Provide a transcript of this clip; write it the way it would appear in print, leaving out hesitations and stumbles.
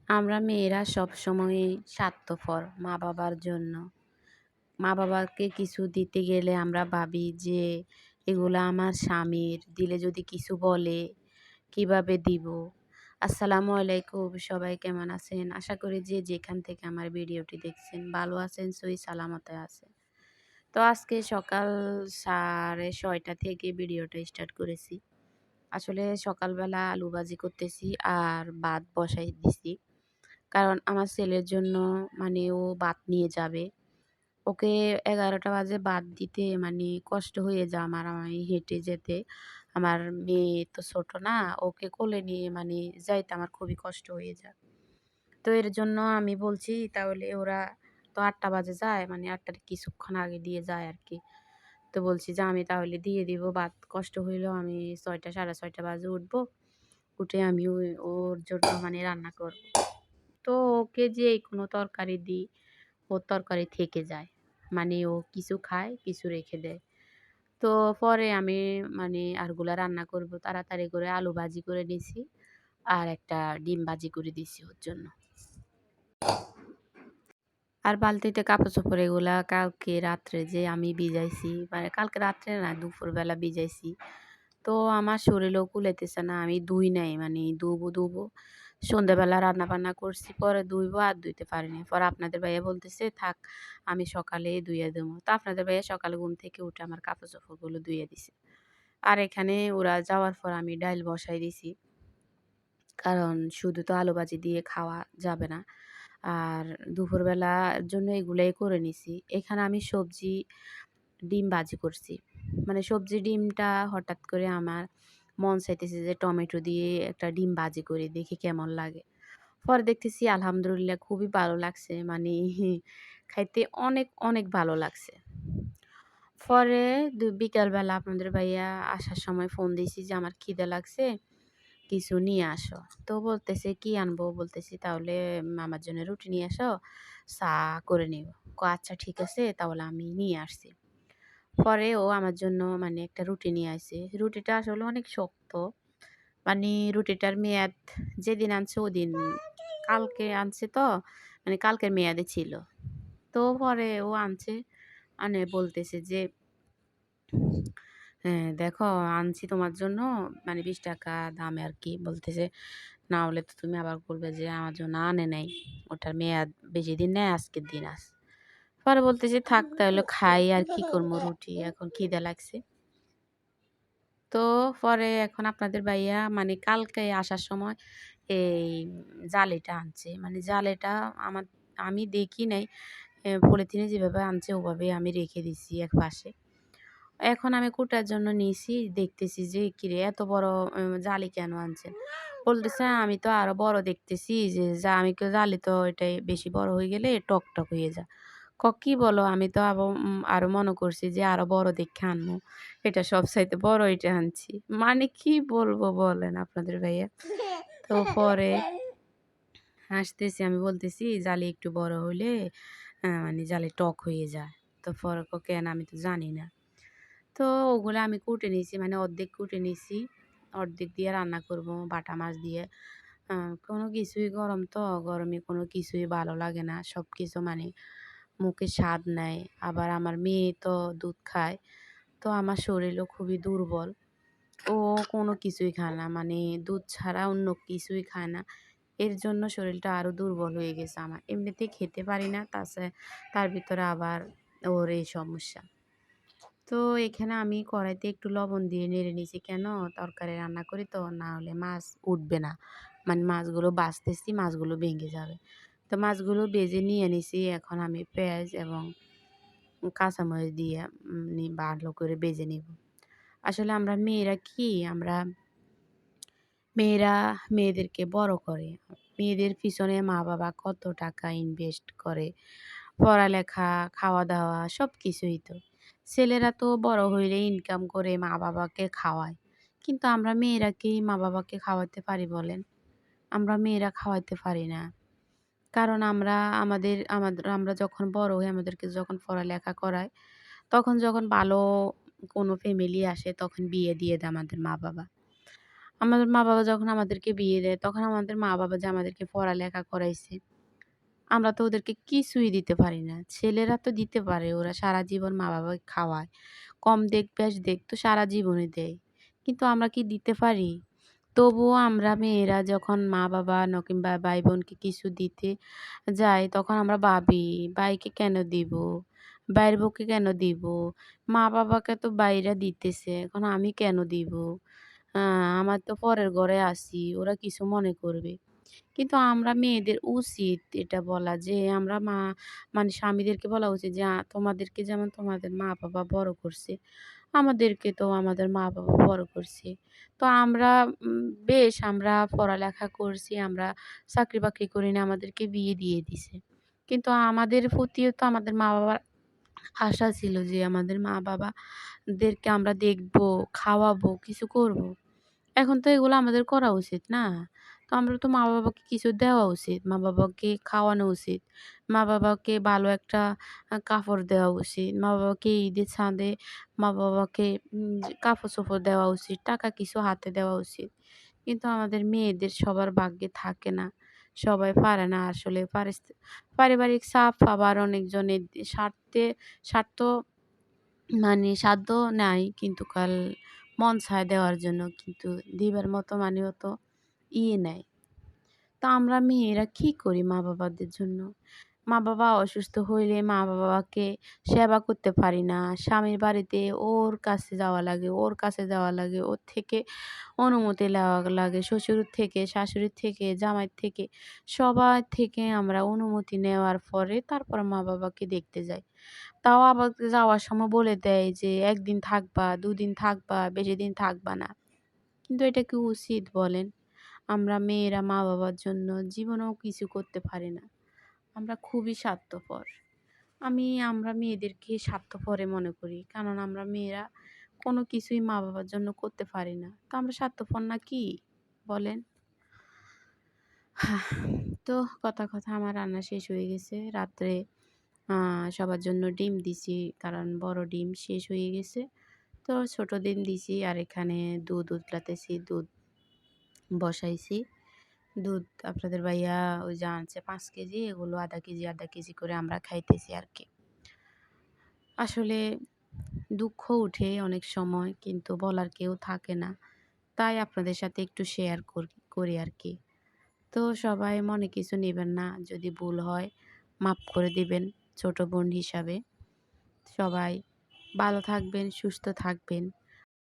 আমরা মেয়েরা সবসময়ই স্বার্থপর মা-বাবার জন্য। মা-বাবাকে কিছু দিতে গেলে আমরা ভাবি যে এগুলা আমার স্বামীর, দিলে যদি কিছু বলে কিভাবে দিব? আসসালামু আলাইকুম, সবাই কেমন আছেন? আশা করি যে যেখান থেকে আমার ভিডিওটি দেখছেন ভালো আছেন, সহি সালামতে আছেন। তো আজকে সকাল 6:30 থেকে ভিডিওটা স্টার্ট করেছি। আসলে সকালবেলা আলু ভাজি করতেছি আর ভাত বসাই দিছি। কারণ আমার ছেলের জন্য মানে ও ভাত নিয়ে যাবে। ওকে 11টা বাজে ভাত দিতে মানে কষ্ট হয়ে যায় আমার, আমি হেঁটে যেতে। আমার মেয়ে তো ছোট না, ওকে কোলে নিয়ে মানে যাইতে আমার খুবই কষ্ট হয়ে যায়। তো এর জন্য আমি বলছি তাহলে ওরা তো 8টা বাজে যায়, মানে 8টার কিছুক্ষণ আগে দিয়ে যায় আরকি। তো বলছি যে আমি তাহলে দিয়ে দিব ভাত, কষ্ট হইলেও আমি 6টা 6:30 বাজে উঠবো। উঠে আমি ওর জন্য মানে রান্না করব। তো ওকে যেই কোনো তরকারি দিই, ওর তরকারি থেকে যায়। মানে ও কিছু খায়, কিছু রেখে দেয়। তো পরে আমি মানে আরগুলা রান্না করব। তাড়াতাড়ি করে আলু ভাজি করে নিছি। আর একটা ডিম ভাজি করে দিছি ওর জন্য। আর বালতিতে কাপড়-চোপড় এগুলা কালকে রাত্রে যে আমি ভিজাইছি, মানে কালকে রাত্রে না দুপুরবেলা ভিজাইছি। তো আমার শরীরেও কুলাইতেছে না। আমি ধুই নাই, মানে ধুবো। সন্ধ্যাবেলা রান্না-বান্না করছি, পরে ধুইবো আর ধুইতে পারিনি। পরে আপনাদের ভাইয়া বলতেছে, "থাক, আমি সকালে ধুইয়া দিমু।" তো আপনাদের ভাইয়া সকালে ঘুম থেকে উঠে আমার কাপড়-চোপড়গুলো ধুইয়া দিছে। আর এখানে ওরা যাওয়ার পর আমি ডাইল বসাই দিছি। কারণ শুধু তো আলু ভাজি দিয়ে খাওয়া যাবে না। আর দুপুরবেলার জন্য এগুলাই করে নিছি। এখানে আমি সবজি ডিম ভাজি করছি। মানে সবজি ডিমটা হঠাৎ করে আমার মন চাইতেছে যে টমেটো দিয়ে একটা ডিম ভাজি করি, দেখি কেমন লাগে। পরে দেখতেছি আলহামদুলিল্লাহ খুবই ভালো লাগছে। মানে খাইতে অনেক ভালো লাগছে। পরে বিকালবেলা আপনাদের ভাইয়া আসার সময় ফোন দিছি যে আমার খিদে লাগছে, কিছু নিয়ে আসো। তো বলতেছে, "কি আনবো?" বলতেছি, "তাহলে আমার জন্য রুটি নিয়ে আসো, চা করে নিব।" আচ্ছা ঠিক আছে, তাহলে আমি নিয়ে আসছি। পরে ও আমার জন্য মানে একটা রুটি নিয়ে আইছে। রুটিটা আসলে অনেক শক্ত। মানে রুটিটার মেয়াদ যেদিন আনছে ওদিন, কালকে আনছে তো, মানে কালকের মেয়াদে ছিল। তো পরে ও আনছে, আনে বলতেছে যে, "হ্যাঁ, দেখো আনছি তোমার জন্য, মানে ৳20 দামে আরকি।" বলতেছে, "না হলে তো তুমি আবার বলবে যে আমার জন্য আনে নাই। ওটার মেয়াদ বেশিদিন নাই, আজকের দিন আছে।" পরে বলতেছি, "থাক তাহলে খাই, আর কি করবো, রুটি এখন খিদে লাগছে।" তো পরে এখন আপনাদের ভাইয়া মানে কালকে আসার সময় এই জালিটা আনছে। মানে জালিটা আমি দেখি নাই। পলিথিনে যেভাবে আনছে ওভাবেই আমি রেখে দিছি একপাশে। এখন আমি কুটার জন্য নিছি, দেখতেছি যে কিরে এত বড় জালি কেন আনছেন? বলতেছে, "আমি তো আরো বড় দেখতেছি, যে আমি কই জালি তো এটাই বেশি বড় হয়ে গেলে টকটক হয়ে যায়।" "কি বলো? আমি তো আরো মনে করছি যে আরো বড় দেখে আনমু। এটা সবচাইতে বড় এটা আনছি।" মানে কি বলবো বলেন আপনাদের ভাইয়া? তো পরে হাসতেছি, আমি বলতেছি, "জালি একটু বড় হইলে মানে জালি টক হয়ে যায়।" তো পরে কেন? আমি তো জানি না। তো ওগুলা আমি কুটে নিছি, মানে অর্ধেক কুটে নিছি। অর্ধেক দিয়ে রান্না করব বাটা মাছ দিয়ে। আ কোনো কিছুই গরম তো, গরমে কোনো কিছুই ভালো লাগে না। সবকিছু মানে মুখে স্বাদ নাই। আবার আমার মেয়ে তো দুধ খায়। তো আমার শরীরও খুবই দুর্বল। ও কোনো কিছুই খায় না। মানে দুধ ছাড়া অন্য কিছুই খায় না। এর জন্য শরীরটা আরো দুর্বল হয়ে গেছে আমার। এমনিতেই খেতে পারি না। তার ভিতরে আবার ওর এই সমস্যা। তো এখানে আমি কড়াইতে একটু লবণ দিয়ে নেড়ে নিছি। কেন? তরকারি রান্না করি তো, না হলে মাছ উঠবে না। মানে মাছগুলো ভাজতেছি, মাছগুলো ভেঙে যাবে। তো মাছগুলো ভেজে নিয়ে নিছি। এখন আমি পেঁয়াজ এবং কাঁচামরিচ দিয়ে ভালো করে ভেজে নিব। আসলে আমরা মেয়েরা কি, আমরা মেয়েরা মেয়েদেরকে বড় করে। মেয়েদের পিছনে মা-বাবা কত টাকা ইনভেস্ট করে। পড়ালেখা, খাওয়া-দাওয়া সবকিছুই তো। ছেলেরা তো বড় হইলে ইনকাম করে মা-বাবাকে খাওয়ায়। কিন্তু আমরা মেয়েরা কি মা-বাবাকে খাওয়াতে পারি বলেন? আমরা মেয়েরা খাওয়াইতে পারি না। কারণ আমরা যখন বড় হই, আমাদেরকে যখন পড়ালেখা করায়, তখন যখন ভালো কোনো ফ্যামিলি আসে তখন বিয়ে দিয়ে দেয় আমাদের মা-বাবা। আমাদের মা-বাবা যখন আমাদেরকে বিয়ে দেয়, তখন আমাদের মা-বাবা যে আমাদেরকে পড়ালেখা করাইছে, আমরা তো ওদেরকে কিছুই দিতে পারি না। ছেলেরা তো দিতে পারে, ওরা সারা জীবন মা-বাবাকে খাওয়ায়। কম দেখ বেশ দেখ তো সারা জীবনই দেয়। কিন্তু আমরা কি দিতে পারি? তবুও আমরা মেয়েরা যখন মা-বাবা কিংবা ভাই-বোনকে কিছু দিতে যাই, তখন আমরা ভাবি, ভাইকে কেন দিব? ভাইয়ের বউকে কেন দিব? মা-বাবাকে তো ভাইয়েরা দিতেছে, এখন আমি কেন দিব? আ আমার তো পরের ঘরে আছি, ওরা কিছু মনে করবে। কিন্তু আমরা মেয়েদের উচিত এটা বলা যে আমরা মানে স্বামীদেরকে বলা উচিত যে, তোমাদেরকে যেমন তোমাদের মা-বাবা বড় করছে, আমাদেরকে তো আমাদের মা-বাবা বড় করছে। তো আমরা আমরা পড়ালেখা করছি, আমরা চাকরি-বাকরি করি না, আমাদেরকে বিয়ে দিয়ে দিছে। কিন্তু আমাদের প্রতিও তো আমাদের মা-বাবার আশা ছিল যে আমাদের মা-বাবাদেরকে আমরা দেখবো, খাওয়াবো, কিছু করব। এখন তো এগুলো আমাদের করা উচিত না? তো আমরা তো মা-বাবাকে কিছু দেওয়া উচিত। মা-বাবাকে খাওয়ানো উচিত। মা-বাবাকে ভালো একটা কাপড় দেওয়া উচিত। মা-বাবাকে ঈদের চাঁদে মা-বাবাকে কাপড়-চোপড় দেওয়া উচিত। টাকা কিছু হাতে দেওয়া উচিত। কিন্তু আমাদের মেয়েদের সবার ভাগ্যে থাকে না। সবাই পারে না আসলে পারিবারিক চাপ আবার অনেকজনের স্বার্থ মানে সাধ্য নাই কিন্তু মন চায় দেওয়ার জন্য কিন্তু দিবার মতো মানে অত নাই। তো আমরা মেয়েরা কি করি মা-বাবাদের জন্য? মা-বাবা অসুস্থ হইলে মা-বাবাকে সেবা করতে পারি না। স্বামীর বাড়িতে ওর কাছে যাওয়া লাগে, ওর কাছে যাওয়া লাগে, ওর থেকে অনুমতি নেওয়া লাগে, শ্বশুর থেকে, শাশুড়ির থেকে, জামাইর থেকে, সবার থেকে আমরা অনুমতি নেওয়ার পরে তারপর মা-বাবাকে দেখতে যাই। তাও আবার যাওয়ার সময় বলে দেয় যে, ১ দিন থাকবা, ২ দিন থাকবা, বেশি দিন থাকবা না। কিন্তু এটা কি উচিত বলেন? আমরা মেয়েরা মা-বাবার জন্য জীবনেও কিছু করতে পারি না। আমরা খুবই স্বার্থপর। আমরা মেয়েদেরকে স্বার্থপরে মনে করি। কারণ আমরা মেয়েরা কোনো কিছুই মা-বাবার জন্য করতে পারি না। তো আমরা স্বার্থপর না কি? বলেন? তো কথা আমার রান্না শেষ হয়ে গেছে। রাত্রে আ সবার জন্য ডিম দিছি। কারণ বড় ডিম শেষ হয়ে গেছে। তো ছোট ডিম দিছি আর এখানে দুধ উতলাতেছি, দুধ বসাইছি। দুধ আপনাদের ভাইয়া ওই যে আনছে ৫ কেজি, এগুলো আধা কেজি, আধা কেজি করে আমরা খাইতেছি আরকি। আসলে দুঃখ উঠে অনেক সময় কিন্তু বলার কেউ থাকে না। তাই আপনাদের সাথে একটু শেয়ার করি আরকি। তো সবাই মনে কিছু নিবেন না। যদি ভুল হয় মাফ করে দিবেন ছোট বোন হিসাবে। সবাই ভালো থাকবেন, সুস্থ থাকবেন।